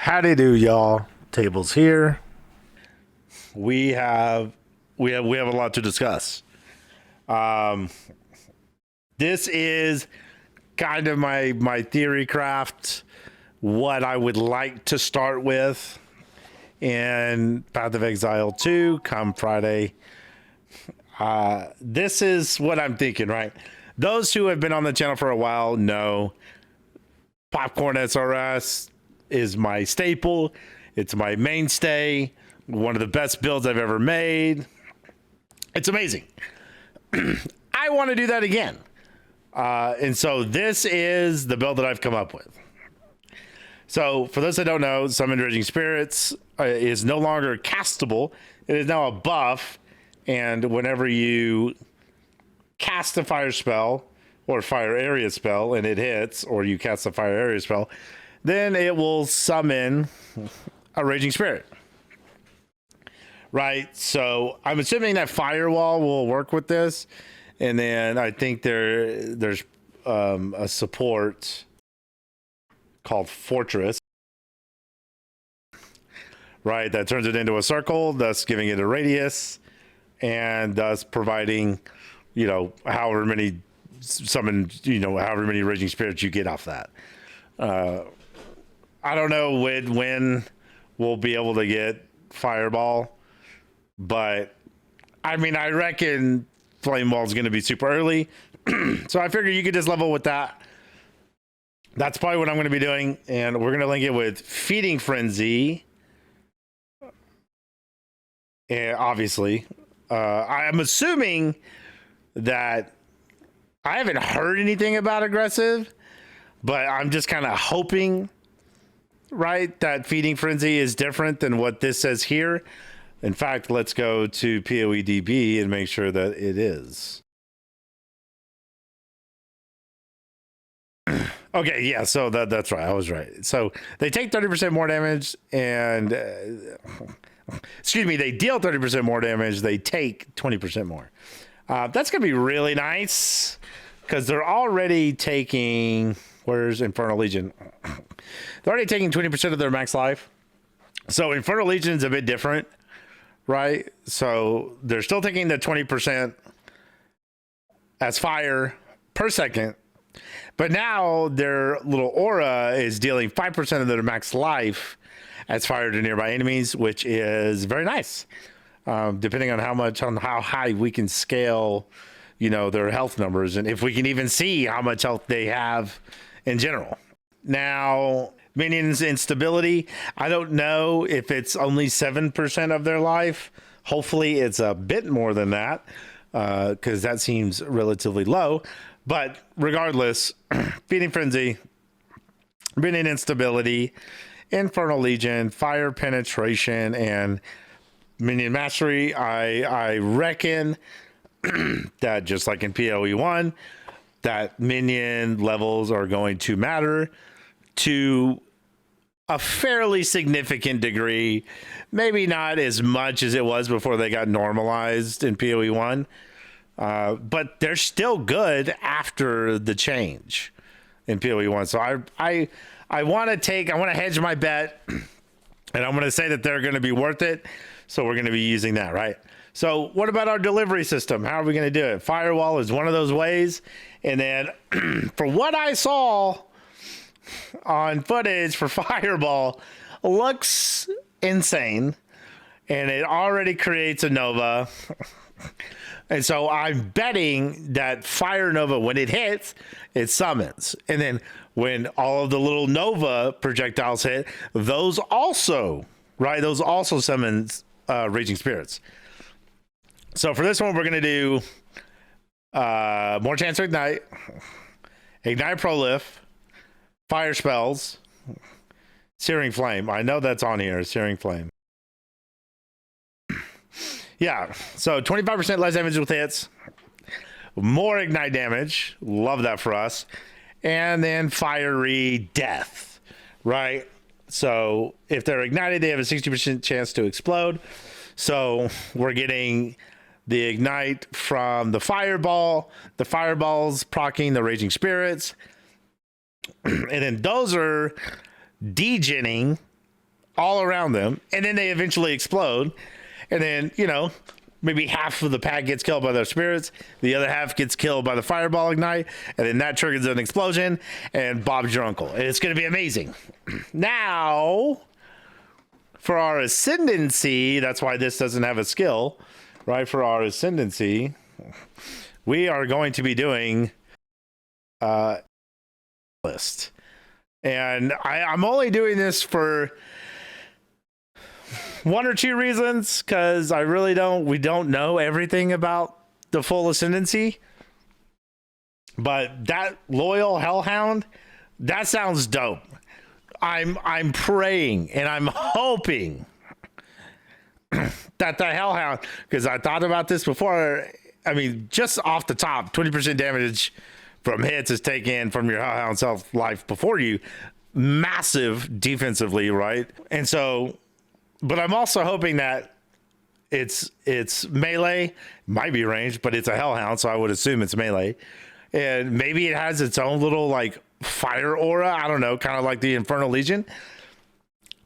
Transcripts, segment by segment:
Howdy do, y'all. Tables here. We have a lot to discuss. This is kind of my theory craft, what I would like to start with in Path of Exile 2 come Friday. This is what I'm thinking, right? Those who have been on the channel for a while know Popcorn SRS is my staple. It's my mainstay. One of the best builds I've ever made. It's amazing. I want to do that again. And so this is the build that I've come up with. So for those that don't know, Summon Raging Spirits is no longer castable. It is now a buff. And whenever you cast a fire spell or fire area spell and it hits, or you cast a fire area spell, then it will summon a Raging Spirit. Right? So I'm assuming that Firewall will work with this. And then I think there's a support called Fortress. Right? That turns it into a circle, thus giving it a radius. And thus providing, however many however many Raging Spirits you get off that. I don't know when we'll be able to get Fireball, but I mean, I reckon Flame Wall is going to be super early. So I figure you could just level with that. That's probably what I'm going to be doing. And we're going to link it with Feeding Frenzy. And obviously, I'm assuming that I haven't heard anything about aggressive, but I'm just kind of hoping, right, that Feeding Frenzy is different than what this says here. In fact, let's go to PoEDB and make sure that it is. Okay, yeah, so that's right. I was right. So they take 30% more damage and... excuse me, they deal 30% more damage. They take 20% more. That's going to be really nice because they're already taking... Where's Infernal Legion? They're already taking 20% of their max life. So Infernal Legion is a bit different, right? So they're still taking the 20% as fire per second. But now their little aura is dealing 5% of their max life as fire to nearby enemies, which is very nice. Depending on how high we can scale, their health numbers, and if we can even see how much health they have in general. Now, Minion's instability, I don't know if it's only 7% of their life. Hopefully it's a bit more than that, because that seems relatively low. But regardless, Feeding Frenzy, Minion instability, Infernal Legion, Fire Penetration, and Minion Mastery. I reckon that just like in PoE 1, that Minion levels are going to matter to a fairly significant degree. Maybe not as much as it was before they got normalized in PoE 1. But they're still good after the change in PoE 1. So I want to hedge my bet, and I'm going to say that they're going to be worth it. So we're going to be using that, right? So what about our delivery system? How are we going to do it? Firewall is one of those ways. And then for what I saw on footage for Fireball, looks insane. And it already creates a Nova. And so I'm betting that Fire Nova, when it hits, it summons. And then when all of the little Nova projectiles hit, those also summons Raging Spirits. So for this one, we're going to do more chance to ignite, ignite prolif, fire spells, searing flame. I know that's on here, searing flame. Yeah, so 25% less damage with hits, more ignite damage. Love that for us. And then fiery death, right? So if they're ignited, they have a 60% chance to explode. So we're getting the ignite from the fireball. The fireball's proccing the Raging Spirits. And then those are degenning all around them, and then they eventually explode. And then, you know, maybe half of the pack gets killed by their spirits, the other half gets killed by the fireball ignite, and then that triggers an explosion, and Bob's your uncle. And it's going to be amazing. Now, for our Ascendancy, that's why this doesn't have a skill, right? For our Ascendancy, we are going to be doing list. And I'm only doing this for one or two reasons, because we don't know everything about the full Ascendancy. But that loyal Hellhound, that sounds dope. I'm praying and I'm hoping that the Hellhound, because I thought about this before. I mean, just off the top, 20% damage from hits is taken from your Hellhound's health life before you. Massive defensively, right? And so, but I'm also hoping that it's melee, might be ranged, but it's a Hellhound, so I would assume it's melee. And maybe it has its own little like fire aura. I don't know, kind of like the Infernal Legion.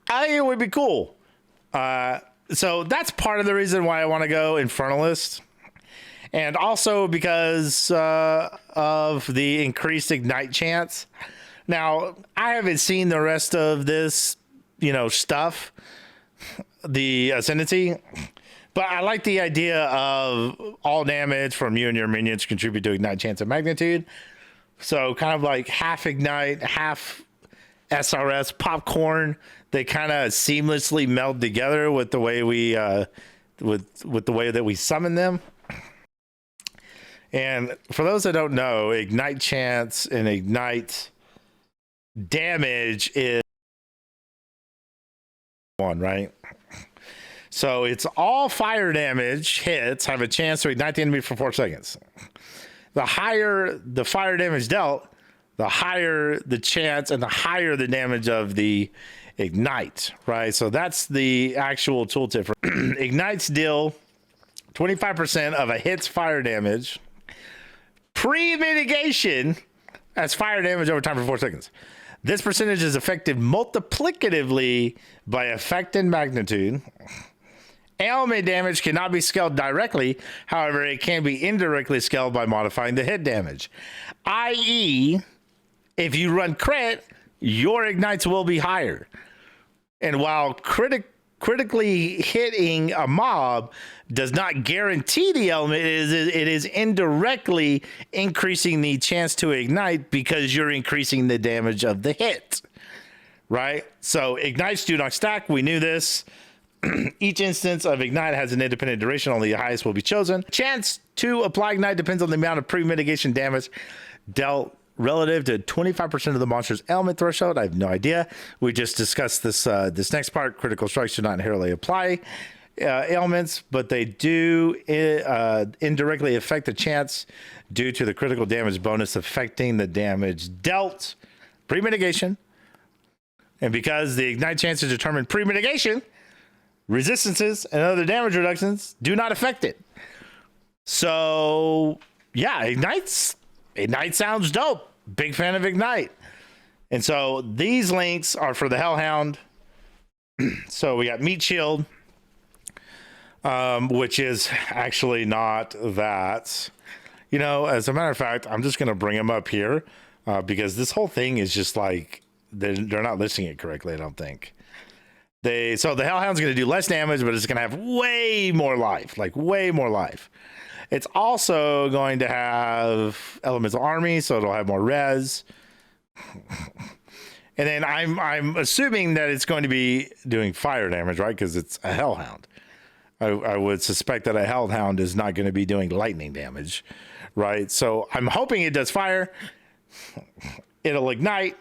I think it would be cool. So that's part of the reason why I want to go Infernalist. And also because of the increased ignite chance. Now, I haven't seen the rest of this, you know, stuff, the Ascendancy, but I like the idea of all damage from you and your minions contribute to ignite chance and magnitude. So kind of like half ignite, half SRS popcorn. They kind of seamlessly meld together with the way we with the way that we summon them. And for those that don't know, ignite chance and ignite damage is one, right? So it's all fire damage hits have a chance to ignite the enemy for 4 seconds. The higher the fire damage dealt, the higher the chance and the higher the damage of the ignite, right? So that's the actual tooltip for ignites deal 25% of a hit's fire damage. Pre-mitigation as fire damage over time for 4 seconds. This percentage is affected multiplicatively by effect and magnitude. Ailment damage cannot be scaled directly. However, it can be indirectly scaled by modifying the hit damage. I.e., if you run crit, your ignites will be higher. And while critically hitting a mob does not guarantee the element, it is indirectly increasing the chance to ignite because you're increasing the damage of the hit, right? So ignites do not stack. We knew this. Each instance of ignite has an independent duration. Only the highest will be chosen. Chance to apply ignite depends on the amount of pre-mitigation damage dealt relative to 25% of the monster's ailment threshold. I have no idea. We just discussed this this next part. Critical strikes do not inherently apply ailments, but they do indirectly affect the chance due to the critical damage bonus affecting the damage dealt pre-mitigation. And because the ignite chance is determined pre-mitigation, resistances and other damage reductions do not affect it. So yeah, ignite sounds dope. Big fan of ignite. And so these links are for the Hellhound. So we got Meat Shield, which is actually not that. You know, as a matter of fact, I'm just going to bring them up here because this whole thing is just like, they're not listing it correctly, I don't think. So the Hellhound's going to do less damage, but it's going to have way more life, like way more life. It's also going to have Elemental Army, so it'll have more res. And then I'm assuming that it's going to be doing fire damage, right? Because it's a Hellhound. I would suspect that a Hellhound is not going to be doing lightning damage, right? So I'm hoping it does fire. It'll ignite.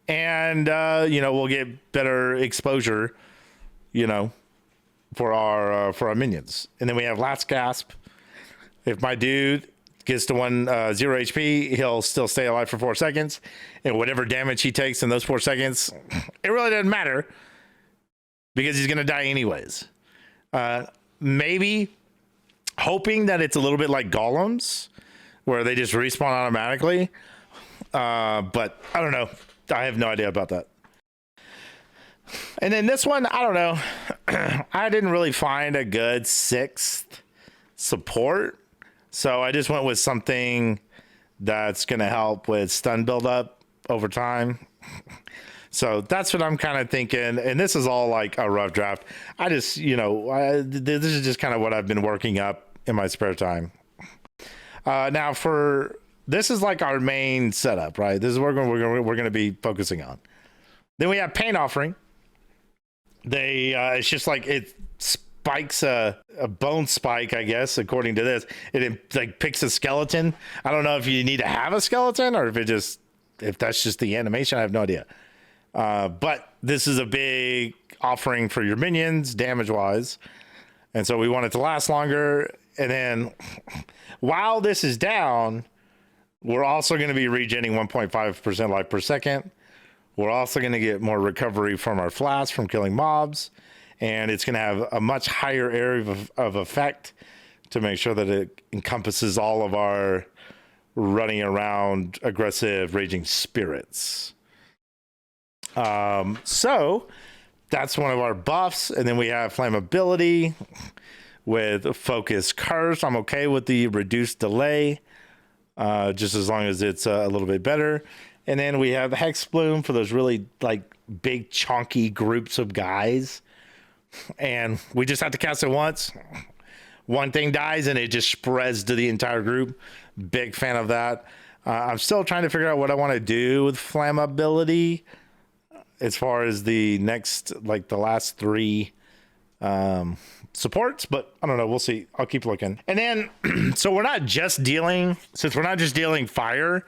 And, you know, we'll get better exposure, you know, for our minions. And then we have Last Gasp. If my dude gets to 0 HP, he'll still stay alive for 4 seconds. And whatever damage he takes in those 4 seconds, it really doesn't matter because he's going to die anyways. Maybe hoping that it's a little bit like golems where they just respawn automatically. But I don't know. I have no idea about that. And then this one, I don't know. I didn't really find a good 6th support. So I just went with something that's going to help with stun buildup over time. So that's what I'm kind of thinking. And this is all like a rough draft. I just, this is just kind of what I've been working up in my spare time. Now this is like our main setup, right? This is what we're going to be focusing on. Then we have Pain Offering. It's just like it spikes a bone spike, I guess, according to this. It like picks a skeleton. I don't know if you need to have a skeleton or if that's just the animation. I have no idea. But this is a big offering for your minions, damage-wise. And so we want it to last longer. And then while this is down, we're also going to be regenerating 1.5% life per second. We're also going to get more recovery from our flasks from killing mobs. And it's going to have a much higher area of effect to make sure that it encompasses all of our running around aggressive raging spirits. So that's one of our buffs. And then we have flammability with focus curse. I'm okay with the reduced delay, just as long as it's a little bit better. And then we have Hex Bloom for those really like big chunky groups of guys. And we just have to cast it once. One thing dies and it just spreads to the entire group. Big fan of that. I'm still trying to figure out what I want to do with flammability as far as the next, like the last 3 supports, but I don't know. We'll see. I'll keep looking. And then, so we're not just dealing fire.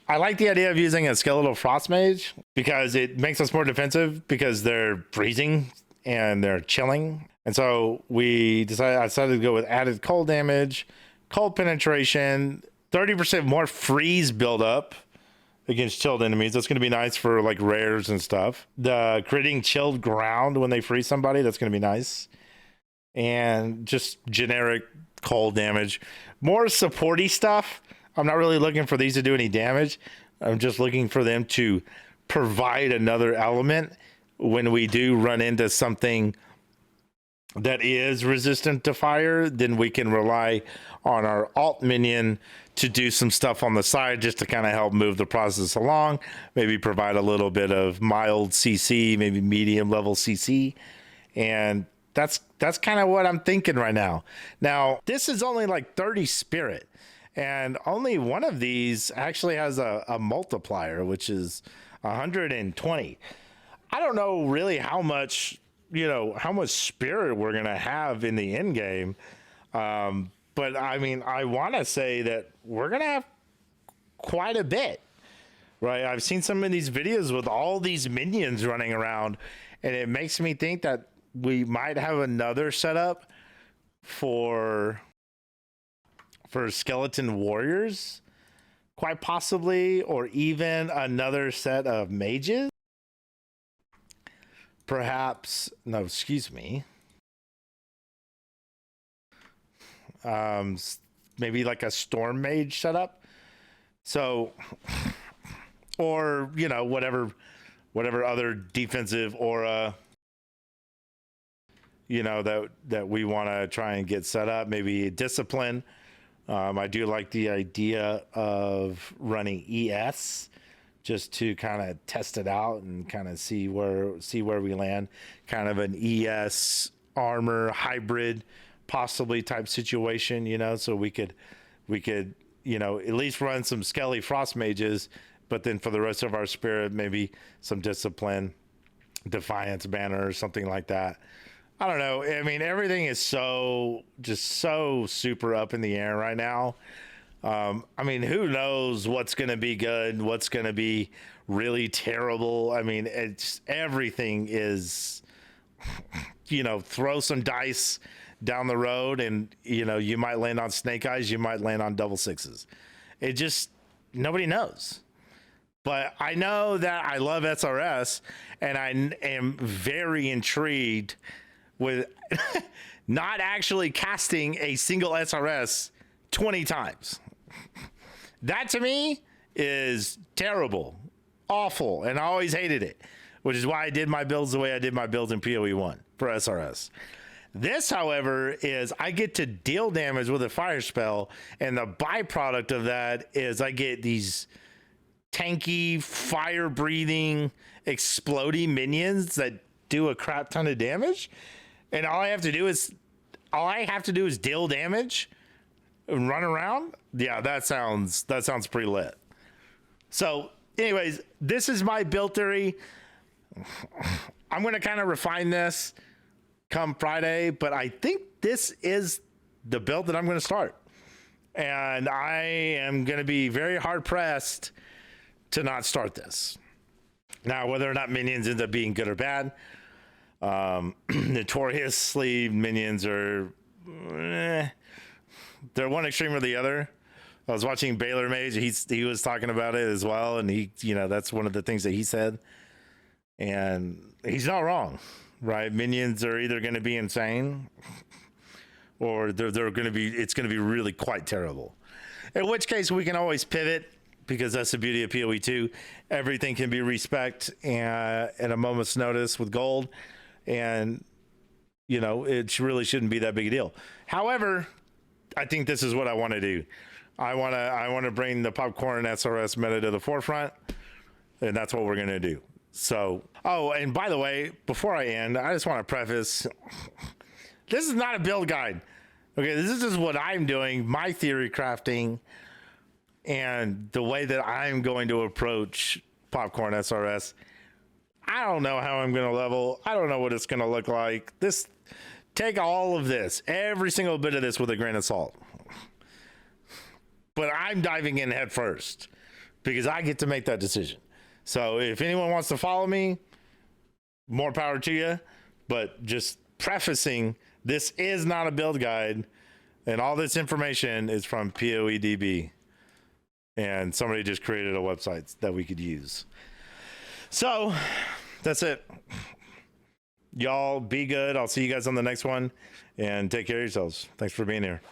I like the idea of using a skeletal frost mage because it makes us more defensive because they're freezing and they're chilling. And so I decided to go with added cold damage, cold penetration, 30% more freeze buildup against chilled enemies. That's going to be nice for like rares and stuff. The critting chilled ground when they freeze somebody, that's going to be nice. And just generic cold damage. More supporty stuff. I'm not really looking for these to do any damage. I'm just looking for them to provide another element when we do run into something that is resistant to fire. Then we can rely on our alt minion to do some stuff on the side just to kind of help move the process along. Maybe provide a little bit of mild CC, maybe medium level CC. And that's kind of what I'm thinking right now. Now, this is only like 30 spirit. And only one of these actually has a multiplier, which is 120. I don't know really how much spirit we're going to have in the end game. But I mean, I want to say that we're going to have quite a bit, right? I've seen some of these videos with all these minions running around, and it makes me think that we might have another setup for skeleton warriors, quite possibly, or even another set of mages. Perhaps, no, excuse me. Maybe like a storm mage setup. So, or, whatever other defensive aura, that we want to try and get set up. Maybe discipline. I do like the idea of running ES just to kind of test it out and kind of see where we land. Kind of an ES armor hybrid, possibly type situation, so we could at least run some Skelly Frost Mages, but then for the rest of our spirit, maybe some Discipline, Defiance Banner, or something like that. I don't know. I mean, everything is so super up in the air right now. I mean, who knows what's going to be good, what's going to be really terrible. I mean, everything is, throw some dice down the road and, you might land on snake eyes, you might land on double sixes. Nobody knows. But I know that I love SRS, and I am very intrigued with not actually casting a single SRS 20 times. That to me is terrible, awful, and I always hated it. which is why I did my builds the way I did my builds in PoE 1 for SRS. This, however, is I get to deal damage with a fire spell, and the byproduct of that is I get these tanky, fire-breathing, exploding minions that do a crap ton of damage. And all I have to do is deal damage and run around. Yeah, that sounds pretty lit. So, anyways, this is my build theory. I'm going to kind of refine this come Friday, but I think this is the build that I'm going to start. And I am going to be very hard pressed to not start this. Now, whether or not minions end up being good or bad, notoriously minions are, they're one extreme or the other. I was watching Baylor Mage. He was talking about it as well. And that's one of the things that he said. And he's not wrong, right? Minions are either going to be insane or it's going to be really quite terrible. In which case we can always pivot, because that's the beauty of PoE 2. Everything can be respect at a moment's notice with gold. And, it really shouldn't be that big a deal. However, I think this is what I want to do. I want to bring the popcorn SRS meta to the forefront, and that's what we're going to do. So, and by the way, before I end, I just want to preface, this is not a build guide. Okay, this is just what I'm doing, my theory crafting, and the way that I'm going to approach popcorn SRS. I don't know how I'm going to level. I don't know what it's going to look like. Take all of this, every single bit of this with a grain of salt. But I'm diving in head first because I get to make that decision. So if anyone wants to follow me, more power to you. But just prefacing, this is not a build guide, and all this information is from PoEDB. And somebody just created a website that we could use. So that's it. Y'all be good. I'll see you guys on the next one, and take care of yourselves. Thanks for being here.